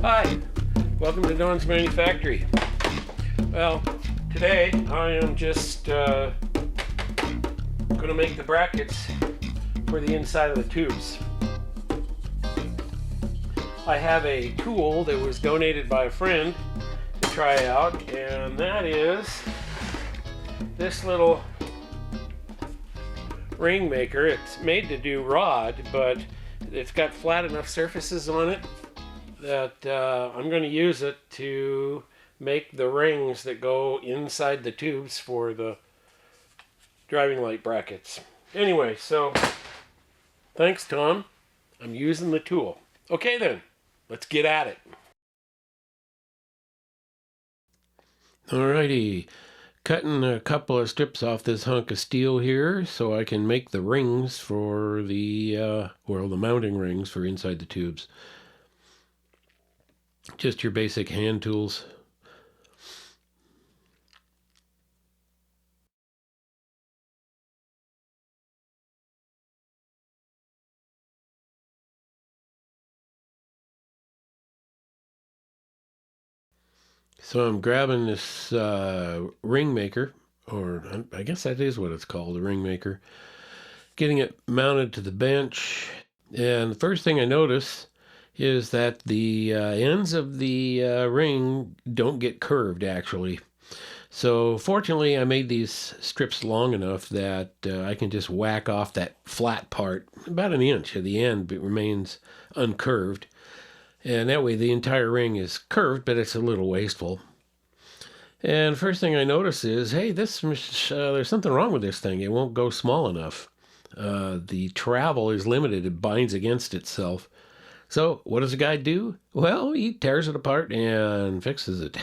Hi, welcome to Don's Manufactory. Well, today I am just going to make the brackets for the inside of the tubes. I have a tool that was donated by a friend to try out, and that is this little ring maker. It's made to do rod, but it's got flat enough surfaces on it that I'm going to use it to make the rings that go inside the tubes for the driving light brackets. Anyway, so thanks, Tom. I'm using the tool. Okay then, let's get at it. Alrighty, cutting a couple of strips off this hunk of steel here so I can make the rings for the mounting rings for inside the tubes. Just your basic hand tools. So I'm grabbing this ring maker, or I guess that is what it's called, a ring maker, getting it mounted to the bench. And the first thing I notice is that the ends of the ring don't get curved, actually. So fortunately, I made these strips long enough that I can just whack off that flat part about an inch at the end, but it remains uncurved. And that way the entire ring is curved, but it's a little wasteful. And first thing I notice is, hey, there's something wrong with this thing. It won't go small enough. The travel is limited. It binds against itself. So what does the guy do? Well, he tears it apart and fixes it.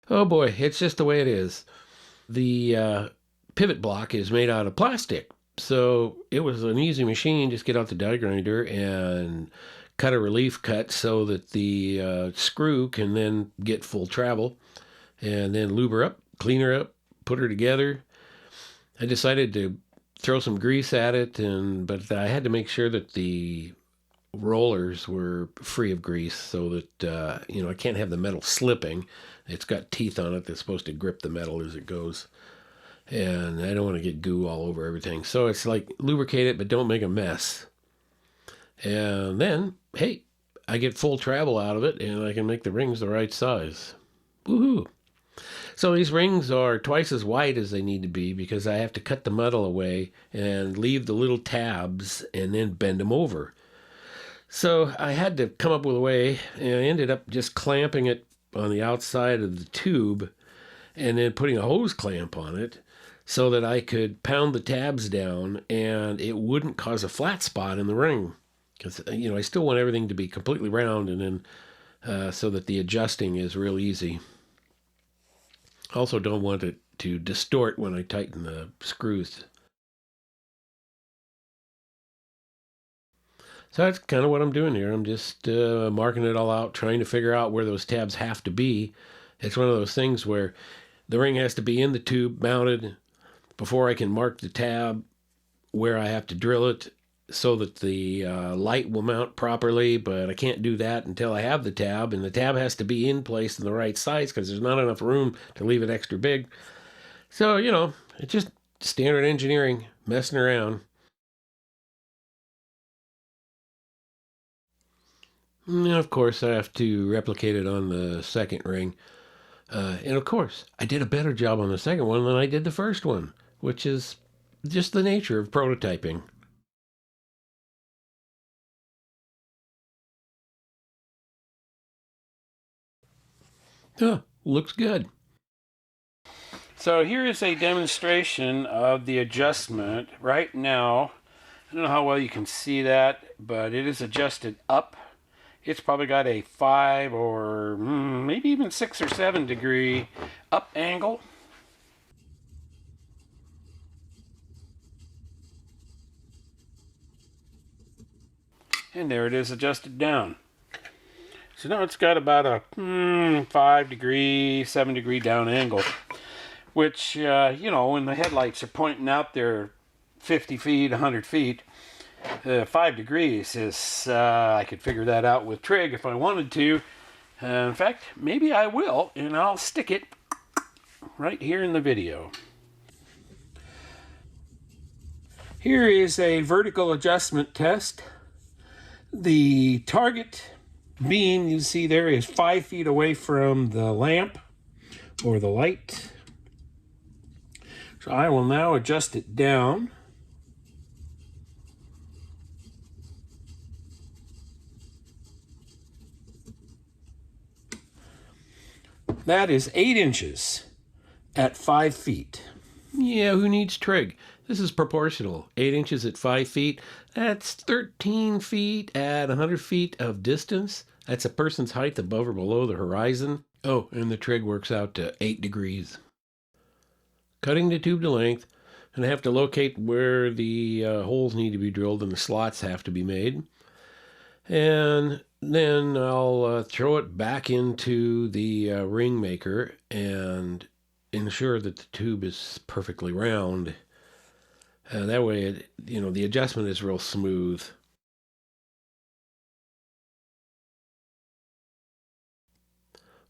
Oh boy, it's just the way it is. The pivot block is made out of plastic. So it was an easy machine. Just get out the die grinder and cut a relief cut so that the screw can then get full travel, and then lube her up, clean her up, put her together. I decided to throw some grease at it, but I had to make sure that the rollers were free of grease so that I can't have the metal slipping. It's got teeth on it that's supposed to grip the metal as it goes, and I don't want to get goo all over everything. So it's like, lubricate it, but don't make a mess. And then, hey, I get full travel out of it, and I can make the rings the right size. Woohoo! So these rings are twice as wide as they need to be because I have to cut the metal away and leave the little tabs and then bend them over. So I had to come up with a way, and I ended up just clamping it on the outside of the tube and then putting a hose clamp on it so that I could pound the tabs down and it wouldn't cause a flat spot in the ring. Because, I still want everything to be completely round, and then so that the adjusting is real easy. Also don't want it to distort when I tighten the screws. So that's kind of what I'm doing here. I'm just marking it all out, trying to figure out where those tabs have to be. It's one of those things where the ring has to be in the tube, mounted, before I can mark the tab where I have to drill it so that the light will mount properly, but I can't do that until I have the tab, and the tab has to be in place in the right size because there's not enough room to leave it extra big. So, it's just standard engineering, messing around. And of course, I have to replicate it on the second ring. And of course, I did a better job on the second one than I did the first one, which is just the nature of prototyping. Oh, looks good. So here is a demonstration of the adjustment. Right now, I don't know how well you can see that, but it is adjusted up. It's probably got a 5 or maybe even 6 or 7 degree up angle. And there it is adjusted down. So now it's got about a 5 degree, 7 degree down angle, which, when the headlights are pointing out there 50 feet, 100 feet, 5 degrees is, I could figure that out with trig if I wanted to. In fact, maybe I will, and I'll stick it right here in the video. Here is a vertical adjustment test. The target beam you see there is 5 feet away from the lamp or the light. So I will now adjust it down. That is 8 inches at 5 feet. Yeah, who needs trig? This is proportional. 8 inches at 5 feet. That's 13 feet at 100 feet of distance. That's a person's height above or below the horizon. Oh, and the trig works out to 8 degrees. Cutting the tube to length, and I have to locate where the holes need to be drilled and the slots have to be made. And then I'll throw it back into the ring maker and ensure that the tube is perfectly round. That way, the adjustment is real smooth.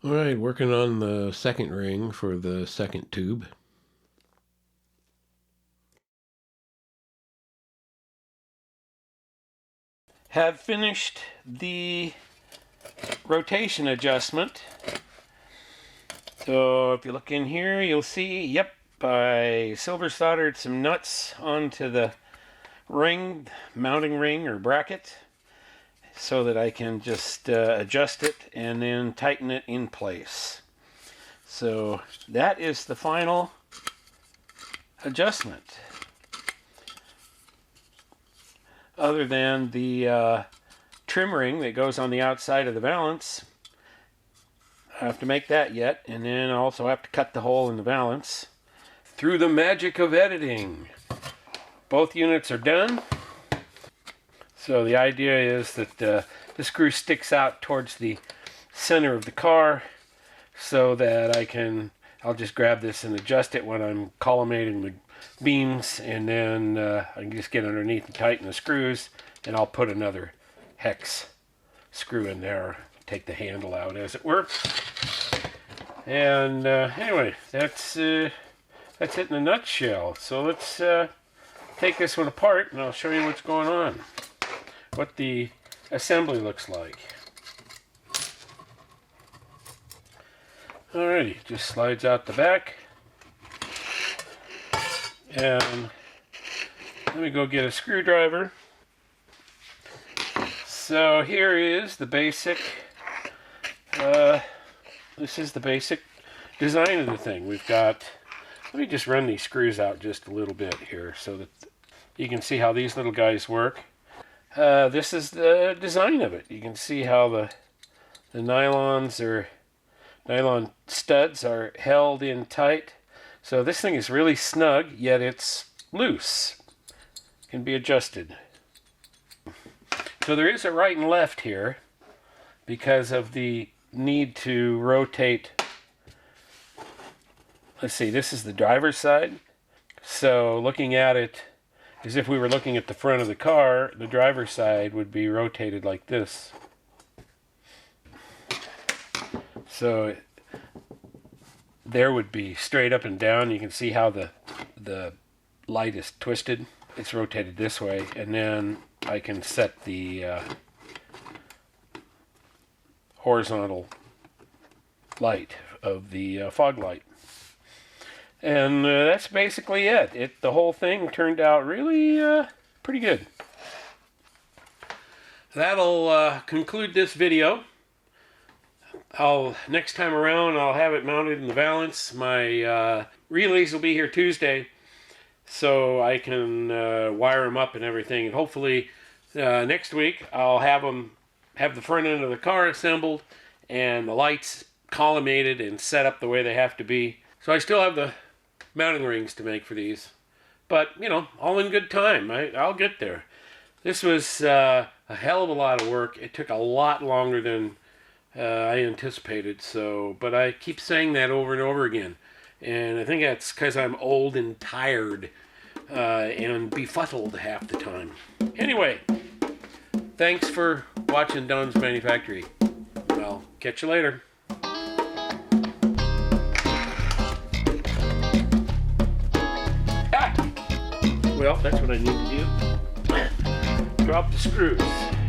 All right, working on the second ring for the second tube. Have finished the rotation adjustment. So if you look in here, you'll see, yep, I silver soldered some nuts onto the ring, mounting ring or bracket, so that I can just adjust it and then tighten it in place. So that is the final adjustment. Other than the trim ring that goes on the outside of the valance. I have to make that yet, and then I also have to cut the hole in the valance. Through the magic of editing, both units are done. So the idea is that the screw sticks out towards the center of the car so that I'll just grab this and adjust it when I'm collimating the beams, and then I can just get underneath and tighten the screws, and I'll put another hex screw in there, take the handle out as it were. And anyway, that's it in a nutshell. So let's take this one apart and I'll show you what's going on, what the assembly looks like. Alrighty, just slides out the back. And let me go get a screwdriver. So here is the basic, this is the basic design of the thing. We've got, let me just run these screws out just a little bit here so that you can see how these little guys work. This is the design of it. You can see how the nylon studs are held in tight. So this thing is really snug, yet it's loose. Can be adjusted. So there is a right and left here because of the need to rotate. Let's see, this is the driver's side. So looking at it as if we were looking at the front of the car, the driver's side would be rotated like this. So there would be straight up and down. You can see how the light is twisted. It's rotated this way, and then I can set the horizontal light of the fog light. And that's basically it. The whole thing turned out really pretty good. That'll conclude this video. Next time around, I'll have it mounted in the valance. My relays will be here Tuesday, so I can wire them up and everything. And hopefully next week I'll have the front end of the car assembled and the lights collimated and set up the way they have to be. So I still have the mounting rings to make for these, but all in good time. I'll get there. This was a hell of a lot of work. It took a lot longer than I anticipated, but I keep saying that over and over again, and I think that's because I'm old and tired and befuddled half the time. Anyway, thanks for watching Don's Manufactory. I'll catch you later. Ah! Well, that's what I need to do. Drop the screws.